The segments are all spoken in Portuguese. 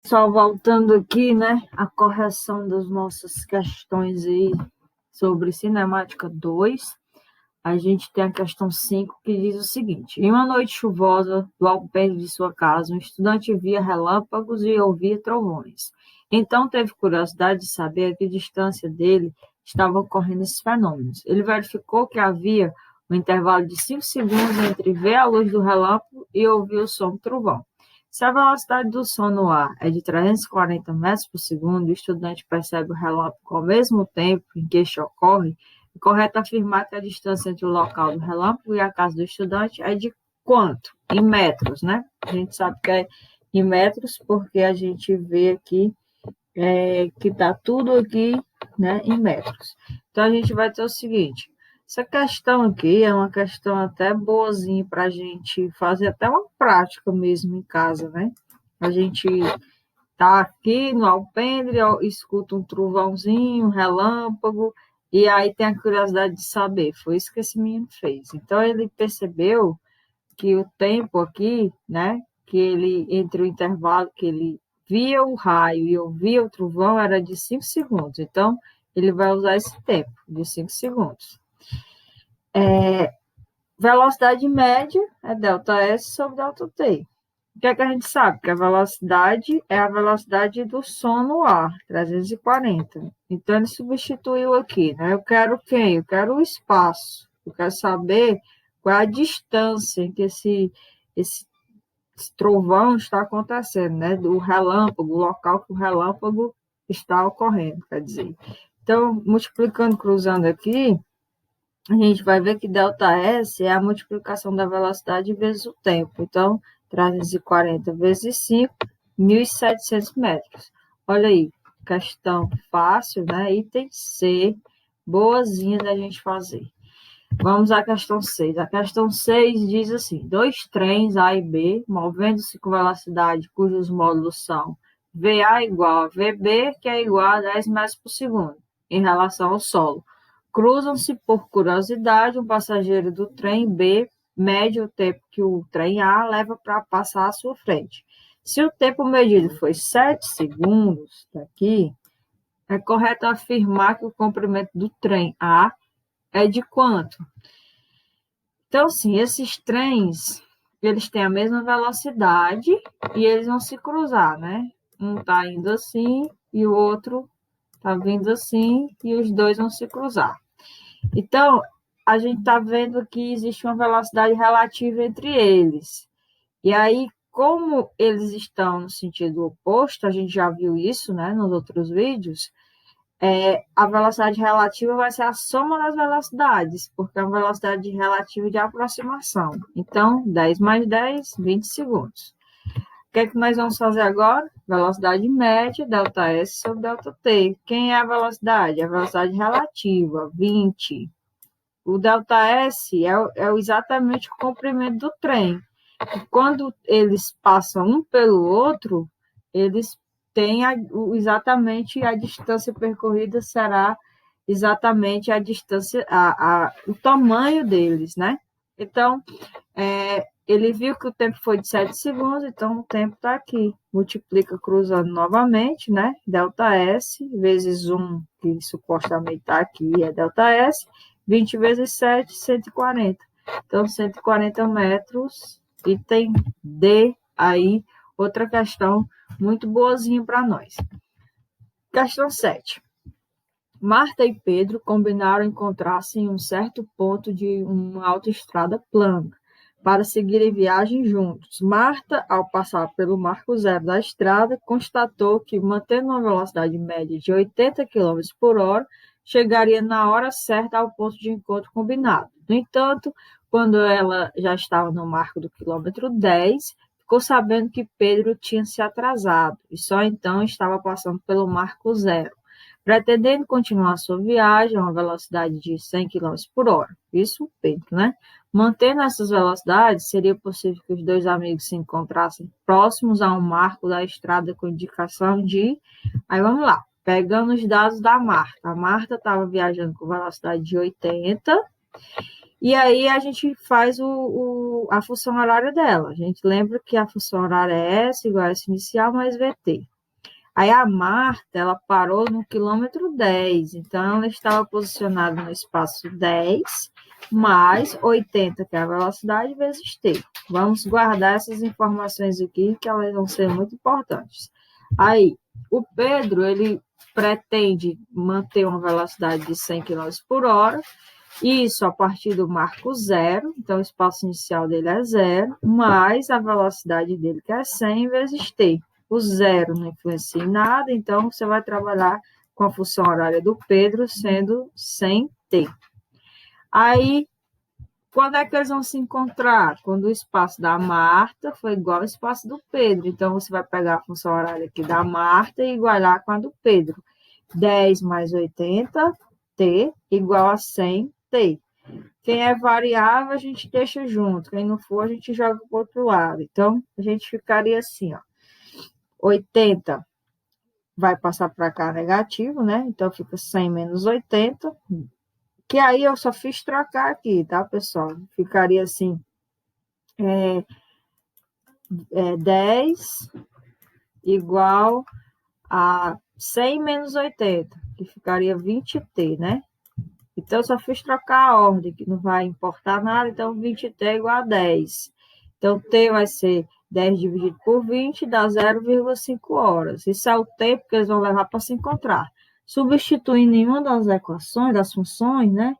Só voltando aqui, né, a correção das nossas questões aí sobre cinemática 2, a gente tem a questão 5 que diz o seguinte: em uma noite chuvosa, do alpendre de sua casa, um estudante via relâmpagos e ouvia trovões. Então teve curiosidade de saber a que distância dele estavam ocorrendo esses fenômenos. Ele verificou que havia um intervalo de 5 segundos entre ver a luz do relâmpago e ouvir o som do trovão. Se a velocidade do som no ar é de 340 metros por segundo, o estudante percebe o relâmpago ao mesmo tempo em que este ocorre. É correto afirmar que a distância entre o local do relâmpago e a casa do estudante é de quanto? Em metros, né? A gente sabe que é em metros porque a gente vê aqui que está tudo aqui, né, em metros. Então, a gente vai ter o seguinte: essa questão aqui é uma questão até boazinha para a gente fazer até uma prática mesmo em casa, né? A gente tá aqui no alpendre, escuta um trovãozinho, um relâmpago, e aí tem a curiosidade de saber. Foi isso que esse menino fez. Então, ele percebeu que o tempo aqui, né, que ele, entre o intervalo que ele via o raio e ouvia o trovão, era de 5 segundos. Então, ele vai usar esse tempo, de 5 segundos. Velocidade média é ΔS sobre ΔT. O que é que a gente sabe? Que a velocidade é a velocidade do som no ar, 340. Então, ele substituiu aqui, né? Eu quero quem? Eu quero o espaço. Eu quero saber qual é a distância em que esse trovão está acontecendo, né? Do relâmpago, o local que o relâmpago está ocorrendo, quer dizer. Então, multiplicando, cruzando aqui, a gente vai ver que ΔS é a multiplicação da velocidade vezes o tempo. Então, 340 vezes 5, 1.700 metros. Olha aí, questão fácil, né? Item C, boazinha da gente fazer. Vamos à questão 6. A questão 6 diz assim: dois trens A e B, movendo-se com velocidade cujos módulos são VA igual a VB, que é igual a 10 metros por segundo, em relação ao solo. Cruzam-se por curiosidade, um passageiro do trem B mede o tempo que o trem A leva para passar à sua frente. Se o tempo medido foi 7 segundos, daqui, é correto afirmar que o comprimento do trem A é de quanto? Então, assim, esses trens, eles têm a mesma velocidade e eles vão se cruzar, né? Um está indo assim e o outro está vindo assim e os dois vão se cruzar. Então, a gente está vendo que existe uma velocidade relativa entre eles. E aí, como eles estão no sentido oposto, a gente já viu isso, né, nos outros vídeos, a velocidade relativa vai ser a soma das velocidades, porque é uma velocidade relativa de aproximação. Então, 10 mais 10, 20 segundos. O que é que nós vamos fazer agora? Velocidade média, ΔS sobre ΔT. Quem é a velocidade? A velocidade relativa, 20. O ΔS é exatamente o comprimento do trem. E quando eles passam um pelo outro, eles têm exatamente a distância percorrida será exatamente a distância, o tamanho deles, né? Então, ele viu que o tempo foi de 7 segundos, então o tempo está aqui. Multiplica cruzando novamente, né? ΔS vezes 1, que supostamente está aqui, é ΔS, 20 vezes 7, 140. Então, 140 metros, item D aí, outra questão muito boazinha para nós. Questão 7. Marta e Pedro combinaram encontrar-se em um certo ponto de uma autoestrada plana para seguirem viagem juntos. Marta, ao passar pelo marco zero da estrada, constatou que, mantendo uma velocidade média de 80 km por hora, chegaria na hora certa ao ponto de encontro combinado. No entanto, quando ela já estava no marco do quilômetro 10, ficou sabendo que Pedro tinha se atrasado e só então estava passando pelo marco zero, pretendendo continuar sua viagem a uma velocidade de 100 km por hora. Isso, Pedro, né? Mantendo essas velocidades, seria possível que os dois amigos se encontrassem próximos a um marco da estrada com indicação de... Aí vamos lá, pegando os dados da Marta. A Marta estava viajando com velocidade de 80, e aí a gente faz a função horária dela. A gente lembra que a função horária é S igual a S inicial mais VT. Aí a Marta, ela parou no quilômetro 10, então ela estava posicionada no espaço 10, mais 80, que é a velocidade, vezes t. Vamos guardar essas informações aqui, que elas vão ser muito importantes. Aí, o Pedro, ele pretende manter uma velocidade de 100 km por hora, isso a partir do marco zero, então o espaço inicial dele é zero, mais a velocidade dele, que é 100 vezes t. O zero não influencia em nada, então você vai trabalhar com a função horária do Pedro sendo 100t. Aí, quando é que eles vão se encontrar? Quando o espaço da Marta for igual ao espaço do Pedro. Então, você vai pegar a função horária aqui da Marta e igualar com a do Pedro. 10 mais 80t igual a 100t. Quem é variável, a gente deixa junto. Quem não for, a gente joga para o outro lado. Então, a gente ficaria assim, ó. 80 vai passar para cá negativo, né? Então, fica 100 menos 80, que aí eu só fiz trocar aqui, tá, pessoal? Ficaria assim, 10 igual a 100 menos 80, que ficaria 20t, né? Então, eu só fiz trocar a ordem, que não vai importar nada, então 20t é igual a 10. Então, t vai ser 10 dividido por 20, dá 0,5 horas. Isso é o tempo que eles vão levar para se encontrar. Substituindo nenhuma das equações, das funções, né?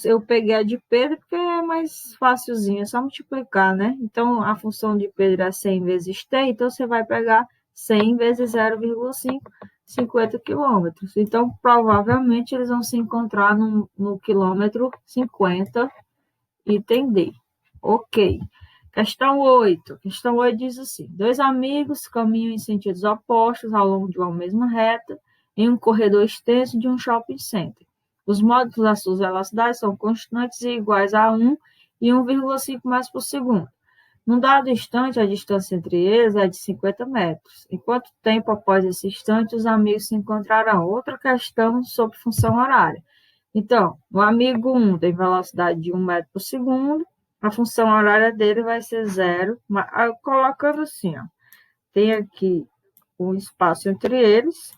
Eu peguei a de Pedro porque é mais facilzinho, é só multiplicar, né? Então, a função de Pedro é 100 vezes t, então você vai pegar 100 vezes 0,5, 50 quilômetros. Então, provavelmente, eles vão se encontrar no quilômetro 50, item D. Ok. Questão 8. Questão 8 diz assim: dois amigos caminham em sentidos opostos ao longo de uma mesma reta em um corredor extenso de um shopping center. Os módulos das suas velocidades são constantes e iguais a 1 e 1,5 metros por segundo. Num dado instante, a distância entre eles é de 50 metros. Em quanto tempo após esse instante os amigos se encontrarão? Outra questão sobre função horária. Então, o amigo 1 tem velocidade de 1 metro por segundo, a função horária dele vai ser zero, colocando assim, ó, tem aqui um espaço entre eles,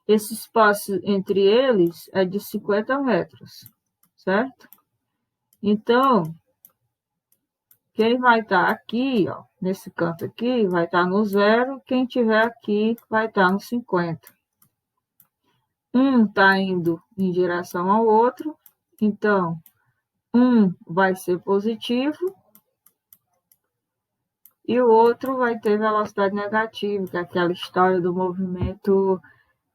esse espaço entre eles é de 50 metros, certo? Então, quem vai estar aqui, ó, nesse canto aqui, vai estar no zero, quem tiver aqui vai estar no 50. Um está indo em direção ao outro, então, um vai ser positivo e o outro vai ter velocidade negativa, que é aquela história do movimento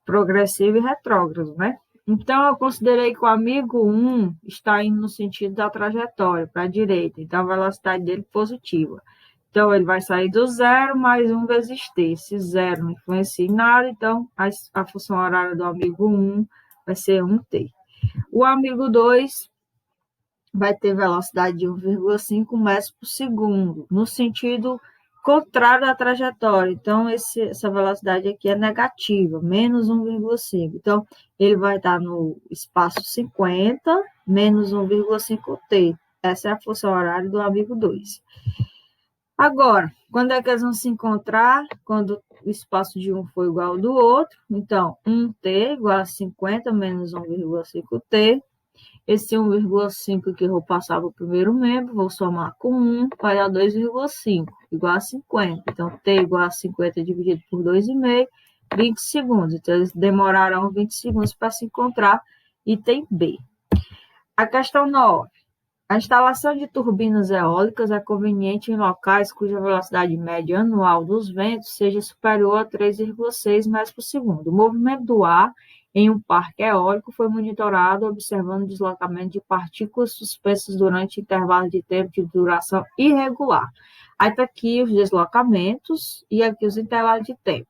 progressivo e retrógrado, né? Então, eu considerei que o amigo 1 está indo no sentido da trajetória, para a direita, então a velocidade dele é positiva. Então, ele vai sair do zero mais 1 vezes t. Esse zero não influencia em nada, então a função horária do amigo 1 vai ser 1t. O amigo 2 vai ter velocidade de 1,5 metros por segundo, no sentido contrário da trajetória. Então, essa velocidade aqui é negativa, menos 1,5. Então, ele vai estar no espaço 50, menos 1,5t. Essa é a função horária do amigo 2. Agora, quando é que eles vão se encontrar? Quando o espaço de um for igual ao do outro. Então, 1t igual a 50 menos 1,5t. Esse 1,5 que eu vou passar para o primeiro membro, vou somar com 1, vai dar 2,5, igual a 50. Então, t igual a 50 dividido por 2,5, 20 segundos. Então, eles demorarão 20 segundos para se encontrar. Item B. A questão 9. A instalação de turbinas eólicas é conveniente em locais cuja velocidade média anual dos ventos seja superior a 3,6 metros por segundo. O movimento do ar em um parque eólico foi monitorado observando o deslocamento de partículas suspensas durante intervalos de tempo de duração irregular. Aí está aqui os deslocamentos e aqui os intervalos de tempo.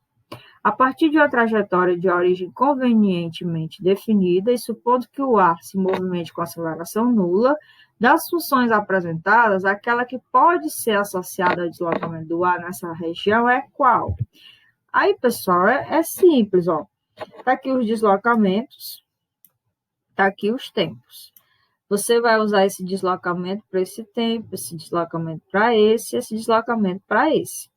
A partir de uma trajetória de origem convenientemente definida e supondo que o ar se movimente com aceleração nula, das funções apresentadas, aquela que pode ser associada ao deslocamento do ar nessa região é qual? Aí, pessoal, é simples, ó. Tá aqui os deslocamentos, tá aqui os tempos. Você vai usar esse deslocamento para esse tempo, esse deslocamento para esse deslocamento para esse.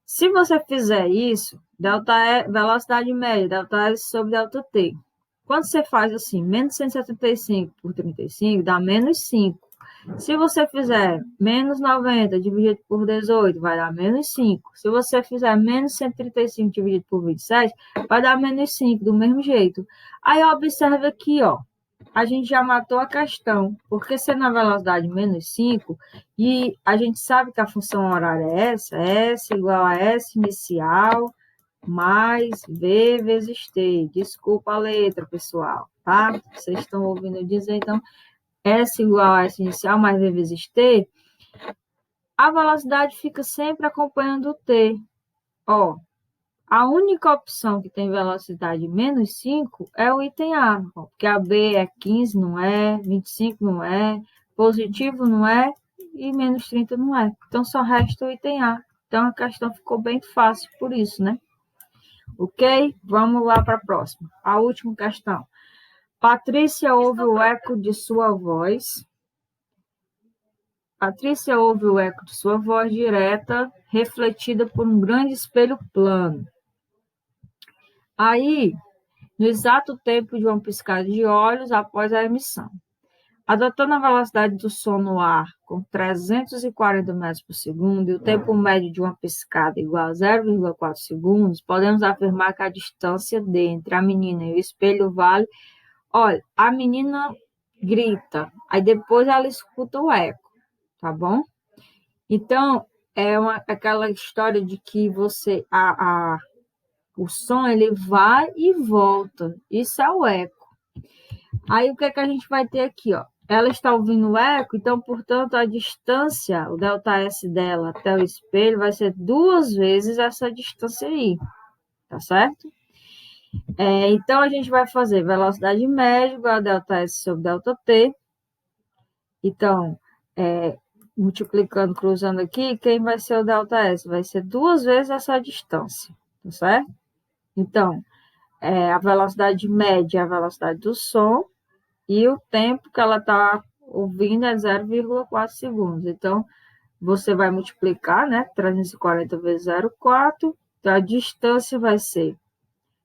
Se você fizer isso, delta E, velocidade média, delta S sobre delta T. Quando você faz assim, menos 175 por 35, dá menos 5. Se você fizer menos 90 dividido por 18, vai dar menos 5. Se você fizer menos 135 dividido por 27, vai dar menos 5, do mesmo jeito. Aí, observa aqui, ó. A gente já matou a questão, porque se na velocidade menos 5, e a gente sabe que a função horária é essa, S igual a S inicial mais V vezes T. Desculpa a letra, pessoal, tá? Vocês estão ouvindo eu dizer, então, S igual a S inicial mais V vezes T, a velocidade fica sempre acompanhando o T. Ó, a única opção que tem velocidade menos 5 é o item A, porque a B é 15, não é, 25 não é, positivo não é e menos 30 não é. Então, só resta o item A. Então, a questão ficou bem fácil por isso, né? Ok? Vamos lá para a próxima. A última questão. Patrícia ouve o eco de sua voz. Patrícia ouve o eco de sua voz direta, refletida por um grande espelho plano. Aí, no exato tempo de uma piscada de olhos após a emissão. Adotando a velocidade do som no ar com 340 metros por segundo e o tempo médio de uma piscada igual a 0,4 segundos, podemos afirmar que a distância entre a menina e o espelho vale... Olha, a menina grita, aí depois ela escuta o eco, tá bom? Então, aquela história de que o som ele vai e volta. Isso é o eco. Aí o que é que a gente vai ter aqui, ó? Ela está ouvindo o eco, então, portanto, a distância, o ΔS dela até o espelho vai ser 2 vezes essa distância aí, tá certo? Então, a gente vai fazer velocidade média igual a ΔS sobre ΔT. Então, multiplicando, cruzando aqui, quem vai ser o ΔS? Vai ser 2 vezes essa distância, tá certo? Então, a velocidade média é a velocidade do som, e o tempo que ela está ouvindo é 0,4 segundos. Então, você vai multiplicar, né? 340 vezes 0,4. Então, a distância vai ser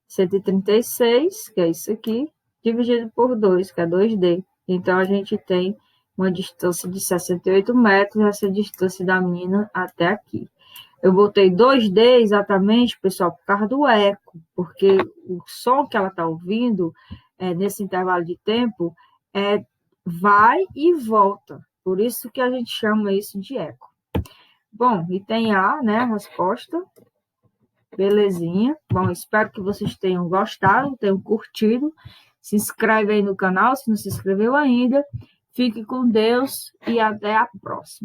136, que é isso aqui, dividido por 2, que é 2D. Então, a gente tem uma distância de 68 metros, essa distância da menina até aqui. Eu botei 2D exatamente, pessoal, por causa do eco, porque o som que ela está ouvindo nesse intervalo de tempo vai e volta. Por isso que a gente chama isso de eco. Bom, item A, né? A resposta. Belezinha. Bom, espero que vocês tenham gostado, tenham curtido. Se inscreve aí no canal, se não se inscreveu ainda. Fique com Deus e até a próxima.